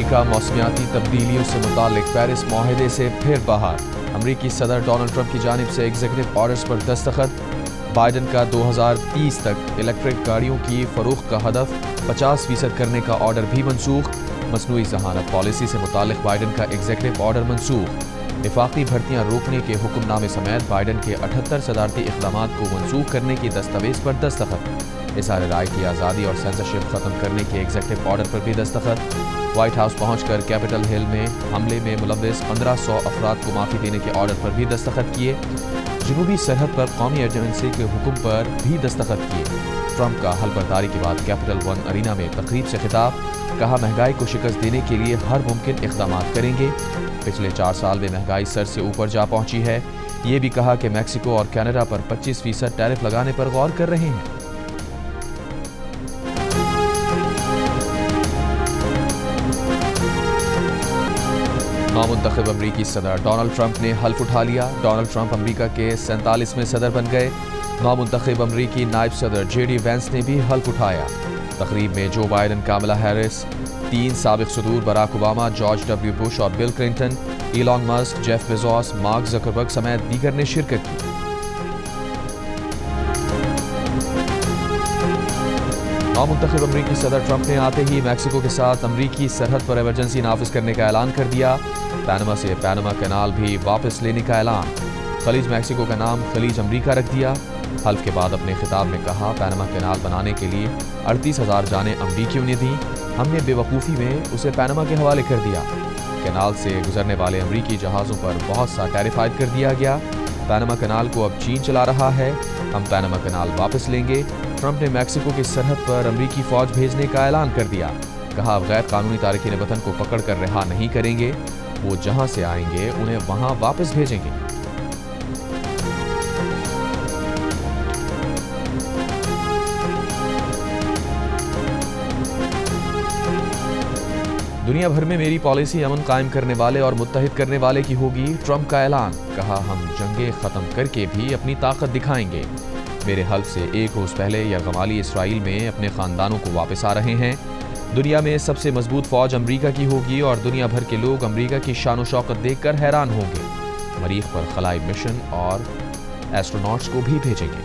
अमरीका मौसमियाती तब्दीलियों से मुताल्लिक पेरिस माहिदे से फिर बाहर। अमरीकी सदर डोनाल्ड ट्रंप की जानिब से एग्जीक्यूटिव ऑर्डर्स पर दस्तखत। बाइडन का 2030 तक इलेक्ट्रिक गाड़ियों की फरोख्त का हदफ 50% करने का ऑर्डर भी मनसूख। मसनूई ज़हानत पॉलिसी से मुताल्लिक बाइडन का एग्जीक्यूटिव ऑर्डर मनसूख। वफाकी भर्तियाँ रोकने के हुक्मनामे समेत बाइडन के 78 सदारती इक़दामात को मनसूख करने की दस्तावेज़ पर दस्तखत। इज़हार राय की आज़ादी और सेंसरशिप ख़त्म करने के एग्जीक्यूटिव ऑर्डर पर भी दस्तखत। व्हाइट हाउस पहुंचकर कैपिटल हिल में हमले में मुलव्वस 1500 अफराद को माफ़ी देने के ऑर्डर पर भी दस्तखत किए। जनूबी सरहद पर कौमी एजेंसी के हुक्म पर भी दस्तखत किए। ट्रंप का हलफबर्दारी के बाद कैपिटल वन अरीना में तकरीब से खिताब। कहा, महंगाई को शिकस्त देने के लिए हर मुमकिन इक़दामात करेंगे। पिछले 4 साल में महंगाई सर से ऊपर जा पहुंची है। ये भी कहा कि मैक्सिको और कनाडा पर 25% टैरिफ लगाने पर गौर कर रहे हैं। नामुंतखब अमरीकी सदर डोनाल्ड ट्रंप ने हल्फ उठा लिया। डोनाल्ड ट्रंप अमरीका के 47वें सदर बन गए। नामुंतखब अमरीकी नायब सदर जेडी वेंस ने भी हल्फ उठाया। तकरीब में जो बाइडन, कामला हैरिस, 3 साबिक सदूर Barack Obama, George W Bush और Bill Clinton, Elon Musk, Jeff Bezos, Mark Zuckerberg समेत दीगर ने शिरकत की। नामुंतखब अमरीकी सदर ट्रंप ने आते ही मैक्सिको के साथ अमरीकी सरहद पर इमरजेंसी नाफिज करने का ऐलान कर दिया। पैनमा से पैनमा कैनाल भी वापस लेने का ऐलान। खलीज मैक्सिको का नाम खलीज अमरीका रख दिया। हल्फ के बाद अपने खिताब में कहा, पैनमा कैनाल बनाने के लिए 38,000 जानें अमरीकियों ने दी। हमने बेवकूफ़ी में उसे पैनमा के हवाले कर दिया। कैनाल से गुजरने वाले अमरीकी जहाज़ों पर बहुत सा टैरिफ आयद कर दिया गया। पैनमा कैनाल को अब चीन चला रहा है। हम पैनमा कैनाल वापस लेंगे। ट्रंप ने मैक्सिको की सरहद पर अमरीकी फ़ौज भेजने का ऐलान कर दिया। कहा, गैर कानूनी तारकीन वतन को पकड़ कर रिहा नहीं करेंगे। वो जहां से आएंगे उन्हें वहां वापस भेजेंगे। दुनिया भर में मेरी पॉलिसी अमन कायम करने वाले और मुत्तहिद करने वाले की होगी, ट्रंप का ऐलान। कहा, हम जंगें ख़त्म करके भी अपनी ताकत दिखाएंगे। मेरे हल्फ से 1 रोज़ पहले यरगमाली इसराइल में अपने ख़ानदानों को वापस आ रहे हैं। दुनिया में सबसे मजबूत फ़ौज अमरीका की होगी और दुनिया भर के लोग अमरीका की शान व शौकत देखकर हैरान होंगे। मरीख पर खलाई मिशन और एस्ट्रोनॉट्स को भी भेजेंगे।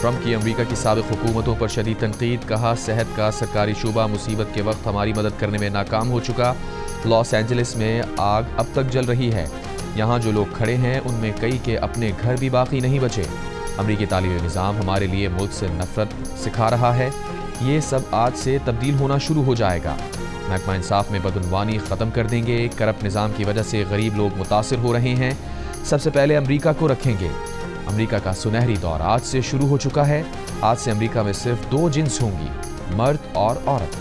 ट्रंप की अमरीका की साबिक हुकूमतों पर शदीद तनकीद। कहा, सेहत का सरकारी शूबा मुसीबत के वक्त हमारी मदद करने में नाकाम हो चुका। लॉस एंजलिस में आग अब तक जल रही है। यहाँ जो लोग खड़े हैं उनमें कई के अपने घर भी बाकी नहीं बचे। अमरीकी तालीमी निज़ाम हमारे लिए मुल्क से नफरत सिखा रहा है। ये सब आज से तब्दील होना शुरू हो जाएगा। महकमा इंसाफ में बदउनवानी ख़त्म कर देंगे। करप्ट निज़ाम की वजह से गरीब लोग मुतासिर हो रहे हैं। सबसे पहले अमरीका को रखेंगे। अमरीका का सुनहरी दौर आज से शुरू हो चुका है। आज से अमरीका में सिर्फ 2 जिन्स होंगी, मर्द और औरत।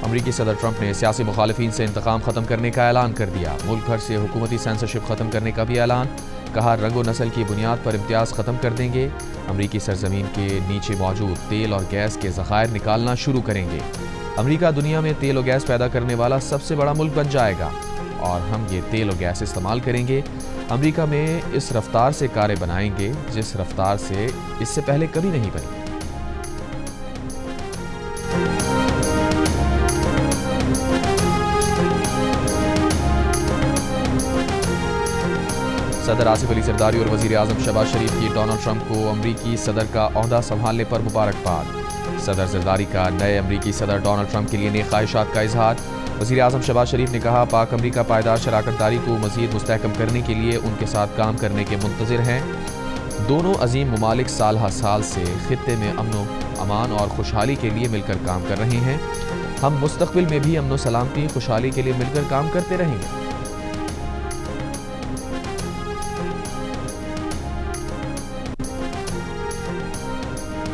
अमरीकी सदर ट्रंप ने सियासी मुखालिफिन से इंतकाम ख़त्म करने का ऐलान कर दिया। मुल्क भर से हुकूमती सेंसरशिप ख़त्म करने का भी ऐलान। कहा, रंगो नस्ल की बुनियाद पर इम्तियाज़ ख़त्म कर देंगे। अमरीकी सरजमीन के नीचे मौजूद तेल और गैस के ज़खायर निकालना शुरू करेंगे। अमरीका दुनिया में तेल और गैस पैदा करने वाला सबसे बड़ा मुल्क बन जाएगा और हम ये तेल और गैस इस्तेमाल करेंगे। अमरीका में इस रफ्तार से कारें बनाएंगे जिस रफ्तार से इससे पहले कभी नहीं बनी। सदर आसिफ अली जरदारी और वज़ीर आज़म शहबाज शरीफ की डोनाल्ड ट्रंप को अमरीकी सदर का ओहदा संभालने पर मुबारकबाद। सदर जरदारी का नए अमरीकी सदर डोनाल्ड ट्रंप के लिए नेक ख्वाहिशात का इजहार। वज़ीर आज़म शहबाज शरीफ ने कहा, पाक अमरीका पायदार शराकतदारी को मज़ीद मुस्तहकम करने के लिए उनके साथ काम करने के मुंतज़िर हैं। दोनों अजीम ममालिक साल हर साल से खित्ते में अमन अमान और खुशहाली के लिए मिलकर काम कर रहे हैं। हम मुस्तक़बिल में भी अमन सलामती खुशहाली के लिए मिलकर काम करते रहेंगे।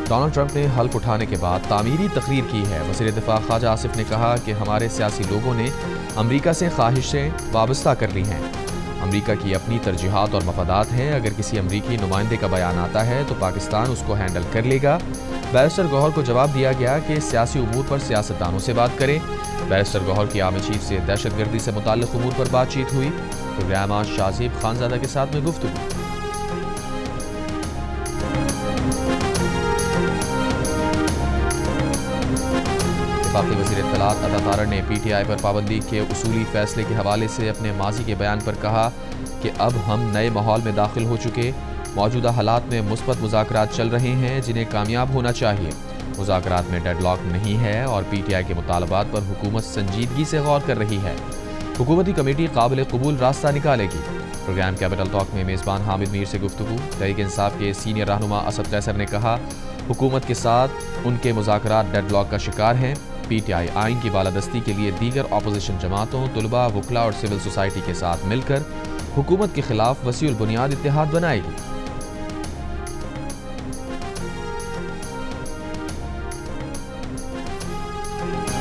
डोनाल्ड ट्रंप ने हल्फ उठाने के बाद तामीरी तकरीर की है। वज़ीर दिफ़ा ख्वाजा आसिफ ने कहा कि हमारे सियासी लोगों ने अमरीका से ख्वाहिशें वाबस्ता कर ली हैं। अमरीका की अपनी तरजीहात और मफादात हैं। अगर किसी अमरीकी नुमाइंदे का बयान आता है तो पाकिस्तान उसको हैंडल कर लेगा। बैरिस्टर गौहर को जवाब दिया गया कि सियासी उमूर पर सियासतदानों से बात करें। बैरिस्टर गौहर की आर्मी चीफ से दहशतगर्दी से मुताल्लिक़ उमूर पर बातचीत हुई। प्रोग्राम आज शाहजेब खानजादा के साथ में गुफ्तगू। वफाकी वज़ीर इत्तलात अता तारड़ ने PTI पर पाबंदी के उसूली फैसले के हवाले से अपने माजी के बयान पर कहा कि अब हम नए माहौल में दाखिल हो चुके, मौजूदा हालात में मुस्बत मुज़ाकरात चल रहे हैं जिन्हें कामयाब होना चाहिए। मुज़ाकरात में डेडलॉक नहीं है और PTI के मुतालबात पर हुकूमत संजीदगी से गौर कर रही है। हुकूमती कमेटी काबिल कबूल रास्ता निकालेगी। प्रोग्राम कैपिटल टॉक में मेज़बान हामिद मीर से गुफ्तगू। तहरीक इंसाफ के सीनियर रहनुमा असद कैसर ने कहा हुकूमत के साथ उनके मुज़ाकरात डेडलॉक का शिकार हैं। PTI आइन की बालादस्ती के लिए दीगर अपोजिशन जमातों, तुलबा, वकला और सिविल सोसाइटी के साथ मिलकर हुकूमत के खिलाफ वसीउल बुनियाद इत्तेहाद बनाएगी।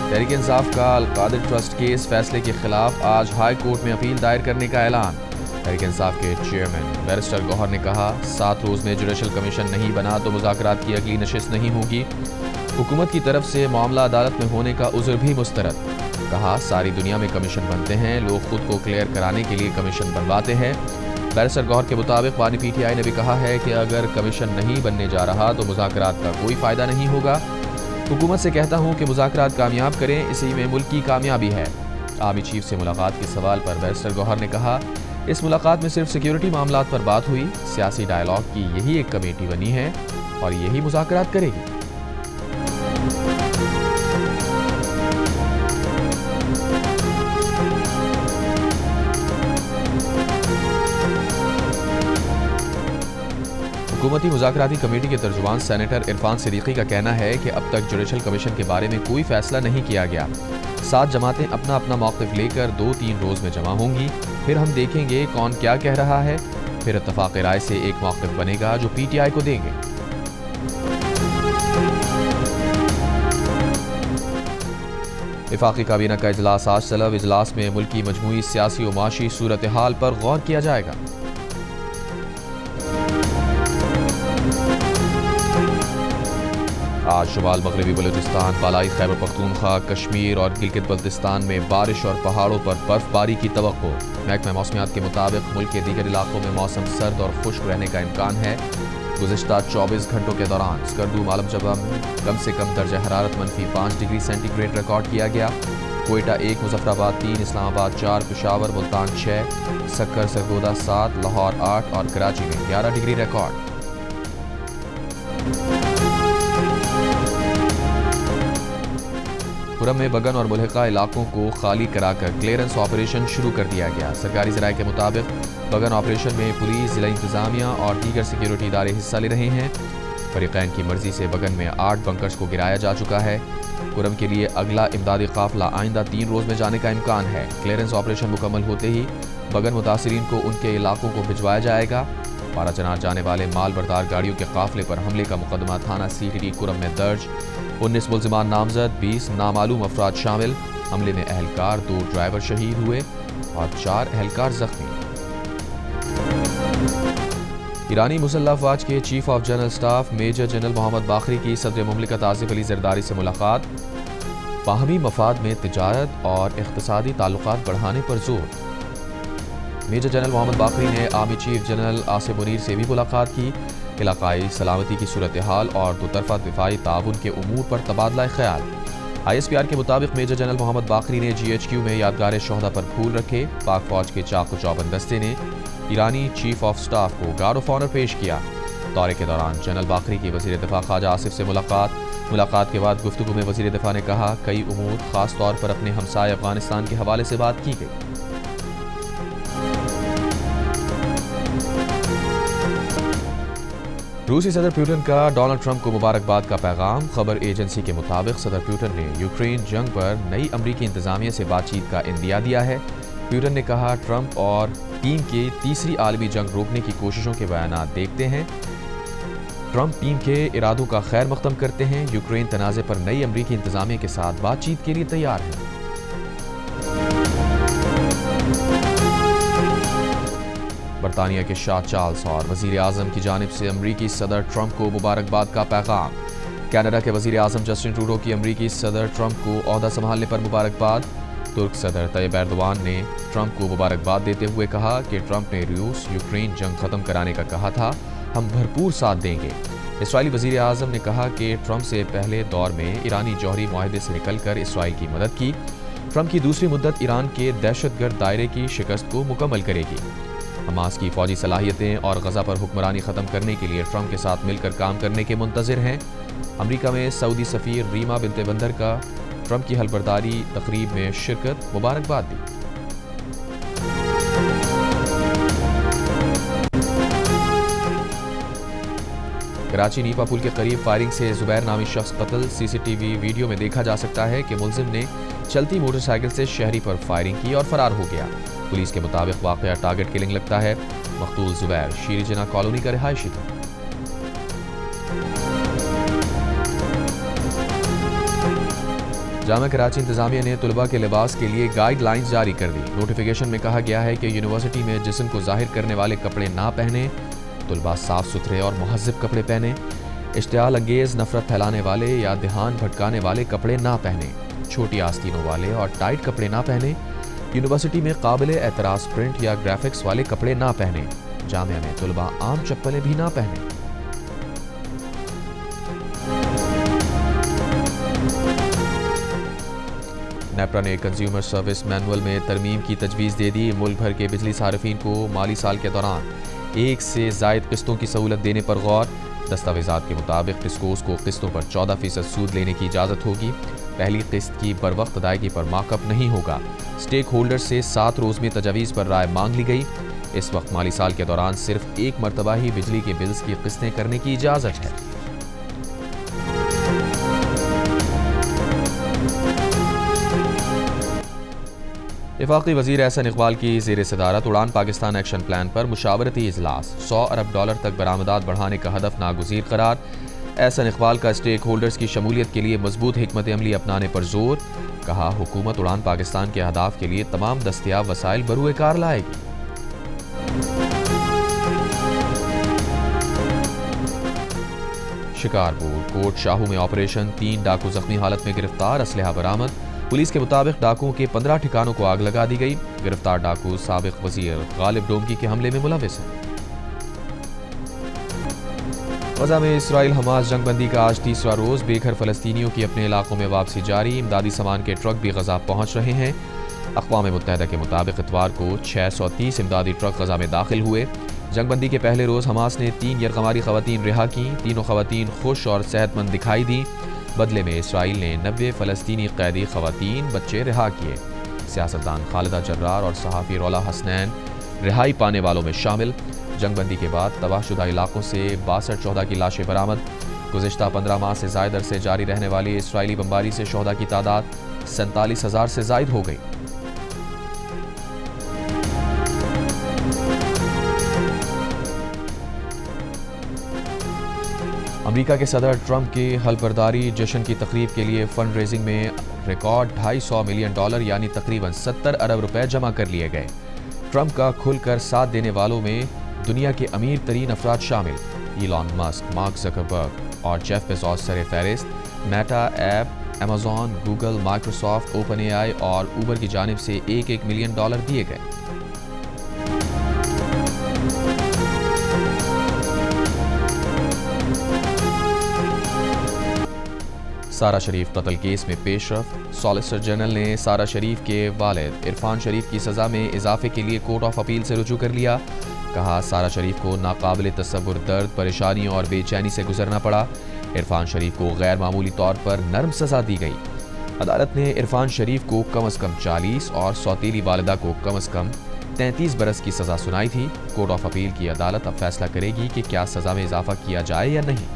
तहरीक इंसाफ का अल-कादिर ट्रस्ट केस फैसले के खिलाफ आज हाई कोर्ट में अपील दायर करने का ऐलान। तहरीक इंसाफ के चेयरमैन बैरिस्टर गौहर ने कहा 7 रोज में जुडिशल कमीशन नहीं बना तो मुज़ाकरात की अगली नशिस्त नहीं होगी। हुकूमत की तरफ से मामला अदालत में होने का उज़्र भी मुस्तरद। कहा सारी दुनिया में कमीशन बनते हैं, लोग खुद को क्लियर कराने के लिए कमीशन बनवाते हैं। बैरिस्टर गौहर के मुताबिक बानी PTI ने भी कहा है कि अगर कमीशन नहीं बनने जा रहा तो मुज़ाकरात का कोई फ़ायदा नहीं होगा। हुकूमत से कहता हूँ कि मुज़ाकरात कामयाब करें, इसी में मुल्क की कामयाबी है। आर्मी चीफ से मुलाकात के सवाल पर बैरिस्टर गौहर ने कहा इस मुलाकात में सिर्फ सिक्योरिटी मामलात पर बात हुई। सियासी डायलॉग की यही एक कमेटी बनी है और यही मुज़ाकरात करेगी। हुकूमती मुज़ाकराती कमेटी के तर्जुमान सेनेटर इरफान सिद्दीकी का कहना है कि अब तक जुडिशल कमीशन के बारे में कोई फैसला नहीं किया गया। 7 जमातें अपना अपना मौक़िफ़ लेकर 2-3 रोज़ में जमा होंगी, फिर हम देखेंगे कौन क्या कह रहा है, फिर इत्तफ़ाक़ राय से एक मौक़िफ़ बनेगा जो PTI को देंगे। वफाकी काबीना का इजलास आज तलब। इजलास में मुल्की मजमूई सियासी और माशी सूरत हाल पर गौर किया जाएगा। आज शुमाल मगरबी बलूचिस्तान, बालाई खैबर पख्तूनख्वा, कश्मीर और गिलगित बल्तिस्तान में बारिश और पहाड़ों पर बर्फबारी की तवक्को। महकमा मौसमियात के मुताबिक मुल्क के दीगर इलाकों में मौसम सर्द और खुश्क रहने का इम्कान है। गुज़िश्ता 24 घंटों के दौरान स्कर्दू मालमजबा में कम से कम दर्जा हरारत -5 डिग्री सेंटीग्रेड रिकॉर्ड किया गया। कोयटा 1, मुजफ्फराबाद 3, इस्लामाबाद 4, पेशावर मुल्तान 6, सक्कर सरगोदा 7, लाहौर 8 और कराची में 11 डिग्री रिकॉर्ड। खुरम में बगन और मुल्हिका इलाकों को खाली कराकर क्लियरेंस ऑपरेशन शुरू कर दिया गया। सरकारी ज़राए के मुताबिक बगन ऑपरेशन में पुलिस, जिला इंतजामिया और दीगर सिक्योरिटी इदारे हिस्सा ले रहे हैं। फरीकैन की मर्जी से बगन में 8 बंकर्स को गिराया जा चुका है। खुरम के लिए अगला इमदादी काफिला आइंदा 3 रोज़ में जाने का इम्कान है। क्लियरेंस ऑपरेशन मुकम्मल होते ही बगन मुतासिरीन को उनके इलाकों को भिजवाया जाएगा। पाराचनार जाने वाले माल बरदार गाड़ियों के काफिले पर हमले का मुकदमा थाना CTD खुरम में दर्ज। 19 मुल्जिमान नामजद, 20 नामालूम अफराद शामिल। हमले में अहलकार, 2 ड्राइवर शहीद हुए और 4 अहलकार जख्मी। ईरानी मुसल्लह अफवाज के chief of general staff major general Mohammad Bagheri की सदर मुमलिकत आसिफ अली जरदारी से मुलाकात। बाहमी मफाद में तिजारत और इख्तिसादी ताल्लुकात बढ़ाने पर जोर। मेजर जनरल मोहम्मद बाखरी ने army chief general Asif Munir से भी मुलाकात की। इलाकाई सलामती की सूरत हाल और दोतरफा दिफाई ताउन के उमूर पर तबादला ख्याल। ISPR के मुताबिक मेजर जनरल मोहम्मद बाखरी ने GHQ में यादगार शोहदा पर फूल रखे। पाक फौज के चाकू चौबंद दस्ते ने ईरानी चीफ ऑफ स्टाफ को गार्ड ऑफ ऑनर पेश किया। दौरे के दौरान जनरल बाखरी की वज़ीर दिफा ख्वाजा आसिफ से मुलाकात के बाद गुफ्तगू में वज़ीर दिफा ने कहा कई उमूर खास तौर पर अपने हमसाय अफगानिस्तान के हवाले से बात की गई। रूसी सदर पुतिन का डोनाल्ड ट्रंप को मुबारकबाद का पैगाम। खबर एजेंसी के मुताबिक सदर पुतिन ने यूक्रेन जंग पर नई अमरीकी इंतजामिया से बातचीत का इंदिया दिया है। पुतिन ने कहा ट्रंप और टीम के तीसरी आलमी जंग रोकने की कोशिशों के बयानात देखते हैं। ट्रंप टीम के इरादों का खैर मकदम करते हैं। यूक्रेन तनाज़े पर नई अमरीकी इंतजामिया के साथ बातचीत के लिए तैयार है। बरतानिया के शाह चार्ल्स और वज़ीर आज़म की जानिब से अमरीकी सदर ट्रंप को मुबारकबाद का पैगाम। कनाडा के वज़ीर आज़म जस्टिन ट्रूडो की अमरीकी सदर ट्रंप को ओहदा संभालने पर मुबारकबाद। तुर्क सदर तैयब एर्दोआन ने ट्रंप को मुबारकबाद देते हुए कहा कि ट्रंप ने रूस यूक्रेन जंग खत्म कराने का कहा था, हम भरपूर साथ देंगे। इसराइली वज़ीर आज़म ने कहा कि ट्रंप से पहले दौर में ईरानी जौहरी मुआहदे से निकलकर इसराइल की मदद की। ट्रंप की दूसरी मुद्दत ईरान के दहशतगर्द दायरे की शिकस्त को मुकम्मल करेगी। हमास की फौजी सलाहियतें और गजा पर हुक्मरानी ख़त्म करने के लिए ट्रंप के साथ मिलकर काम करने के मुंतज़िर हैं। अमरीका में सऊदी सफ़ीर रीमा बिन्ते बंदर का ट्रंप की हलबरदारी तकरीब में शिरकत, मुबारकबाद दी। कराची नीपा पुल के करीब फायरिंग से जुबैर नामी शख्स कत्ल। सीसीटीवी वीडियो में देखा जा सकता है कि मुलजिम ने चलती मोटरसाइकिल से शहरी पर फायरिंग की और फरार हो गया। पुलिस के मुताबिक वाकया टारगेट किलिंग लगता है। मकतूल जुबैर शीरी जना कॉलोनी का रिहायशी था। जामा कराची इंतजामिया ने तुलबा के लिबास के लिए गाइडलाइंस जारी कर दी। नोटिफिकेशन में कहा गया है कि यूनिवर्सिटी में जिस्म को जाहिर करने वाले कपड़े ना पहने, तुलबा साफ सुथरे और मुहज़्ज़ब कपड़े पहने, इश्तियाल अंगेज नफरत फैलाने वाले या ध्यान भटकाने वाले कपड़े ना पहने, छोटी आस्तीनों वाले और टाइट कपड़े ना पहने, यूनिवर्सिटी में काबिल एतराज़ प्रिंट या ग्राफिक्स वाले कपड़े ना पहने, जामिया में तुलबा आम चप्पलें भी ना पहने। नेपरा ने कंज्यूमर सर्विस मैनुअल में तरमीम की तजवीज़ दे दी। मुल्क भर के बिजली सार्फिन को माली साल के दौरान एक से ज़ायद किस्तों की सहूलत देने पर गौर। दस्तावेज़ात के मुताबिक टिस्कोस को किस्तों पर 14% सूद लेने की इजाज़त होगी। पहली किस्त की बरवक्त अदायगी पर मार्कअप नहीं होगा। स्टेक होल्डर से 7 रोज़ में तजावीज़ पर राय मांग ली गई। इस वक्त माली साल के दौरान सिर्फ एक मरतबा ही बिजली के बिल्स की किस्तें करने की इजाज़त है। वफाकी वज़ीर एहसन इकबाल की ज़ेर सदारत उड़ान पाकिस्तान एक्शन प्लान पर मुशावरती इजलास। $100 अरब तक बरामदात बढ़ाने का हदफ नागुज़ीर करार। एहसन इकबाल का स्टेक होल्डर्स की शमूलियत के लिए मजबूत हिकमत अमली अपनाने पर जोर। कहा, हुकूमत उड़ान पाकिस्तान के अहदाफ के लिए तमाम दस्तियाब वसाइल बरूए कार लाएगी। शिकारपुर कोट शाहू में ऑपरेशन, 3 डाकू जख्मी हालत में गिरफ्तार, असलहा बरामद। पुलिस के मुताबिक डाकुओं के 15 ठिकानों को आग लगा दी गई। गिरफ्तार डाकू साबिक वजीर गालिब डोमकी के हमले में मुलविस हैं। गजा में इसराइल हमास जंगबंदी का आज तीसरा रोज। बेघर फलस्तीनियों की अपने इलाकों में वापसी जारी। इमदादी सामान के ट्रक भी गजा पहुंच रहे हैं। अक़वाम मुत्तहिदा के मुताबिक इतवार को 630 इमदादी ट्रक गजा में दाखिल हुए। जंगबंदी के पहले रोज हमास ने 3 यरगमारी खवातीन रिहा की। तीनों खवातीन खुश और सेहतमंद दिखाई दी। बदले में इसराइल ने 90 फ़लस्तीनी कैदी खवातीन बच्चे रिहा किए। सियासतदान खालिदा जर्रार और सहाफ़ी रौला हसनैन रिहाई पाने वालों में शामिल। जंगबंदी के बाद तबाहशुदा इलाकों से 62 की लाशें बरामद। गुज़िश्ता 15 माह से ज़ायद अरसे जारी रहने वाली इसराइली बमबारी से शोहदा की तादाद 47,000 से ज़ायद हो गई। अमेरिका के सदर ट्रंप की हलबरदारी जश्न की तकरीब के लिए फंड रेजिंग में रिकॉर्ड $250 मिलियन यानी तकरीबन 70 अरब रुपए जमा कर लिए गए। ट्रंप का खुलकर साथ देने वालों में दुनिया के अमीर तरीन अफराद शामिल। इलॉन मस्क, मार्क ज़करबर्ग और जेफ बेज़ोस सरे फहरिस्त। Meta app, Amazon, Google, Microsoft, OpenAI और ऊबर की जानिब से $1-1 मिलियन दिए गए। सारा शरीफ कत्ल केस में पेशरफ। सॉलिसिटर जनरल ने सारा शरीफ के वालिद इरफान शरीफ की सज़ा में इजाफे के लिए कोर्ट ऑफ अपील से रुजू कर लिया। कहा, सारा शरीफ को नाकाबिल तसव्वुर दर्द, परेशानी और बेचैनी से गुजरना पड़ा। इरफान शरीफ को गैर मामूली तौर पर नरम सज़ा दी गई। अदालत ने इरफान शरीफ को कम अज़ कम 40 और सौतेली वालिदा को कम अज़ कम 33 बरस की सज़ा सुनाई थी। कोर्ट ऑफ अपील की अदालत अब फैसला करेगी कि क्या सज़ा में इजाफा किया जाए या नहीं।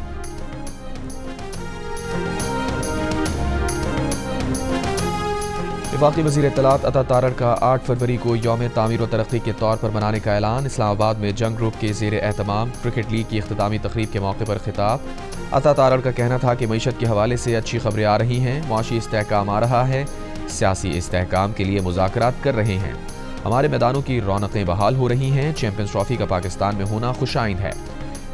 वफाकी वज़ीर इत्तलात अता तारड़ का 8 फरवरी को यौम तामीर व तरक्की के तौर पर मनाने का ऐलान। इस्लामाबाद में जंग ग्रुप के ज़ेर एहतमाम क्रिकेट लीग की इख्तितामी तकरीब के मौके पर खिताब। अता तारड़ का कहना था कि मईशत के हवाले से अच्छी खबरें आ रही हैं, मुआशी इस्तेहकाम आ रहा है, सियासी इस्तेहकाम के लिए मुज़ाकरात कर रहे हैं, हमारे मैदानों की रौनकें बहाल हो रही हैं। चैंपियंस ट्रॉफी का पाकिस्तान में होना खुशाइन है।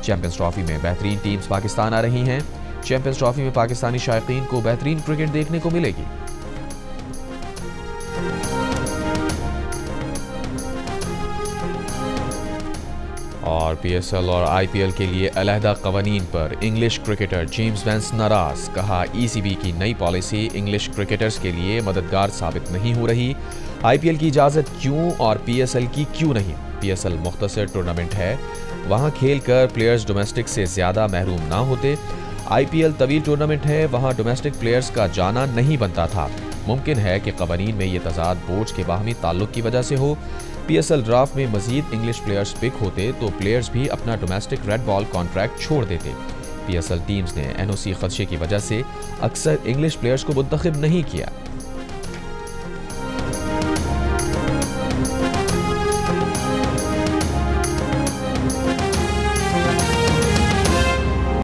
चैंपियंस ट्रॉफी में बेहतरीन टीम्स पाकिस्तान आ रही हैं। चैंपियंस ट्रॉफी में पाकिस्तानी शायकीन को बेहतरीन क्रिकेट देखने को मिलेगी। और पीएसएल और आईपीएल के लिए अलहदा कवानीन पर इंग्लिश क्रिकेटर जेम्स वेंस नाराज। कहा, ईसीबी की नई पॉलिसी इंग्लिश क्रिकेटर्स के लिए मददगार साबित नहीं हो रही। आईपीएल की इजाज़त क्यों और पीएसएल की क्यों नहीं? पीएसएल मुख्तसर टूर्नामेंट है, वहाँ खेल कर प्लेयर्स डोमेस्टिक से ज़्यादा महरूम ना होते। आईपीएल तवील टूर्नामेंट है, वहाँ डोमेस्टिक प्लेयर्स का जाना नहीं बनता था। मुमकिन है कि कवानीन में ये तजाद बोर्ड्स के बाहमी ताल्लुक की वजह से हो। पीएसएल ड्राफ्ट में मजीद इंग्लिश प्लेयर्स पिक होते तो प्लेयर्स भी अपना डोमेस्टिक रेड बॉल कॉन्ट्रैक्ट छोड़ देते। पीएसएल टीम्स ने एनओसी खदशे की वजह से अक्सर इंग्लिश प्लेयर्स को मुंतखब नहीं किया।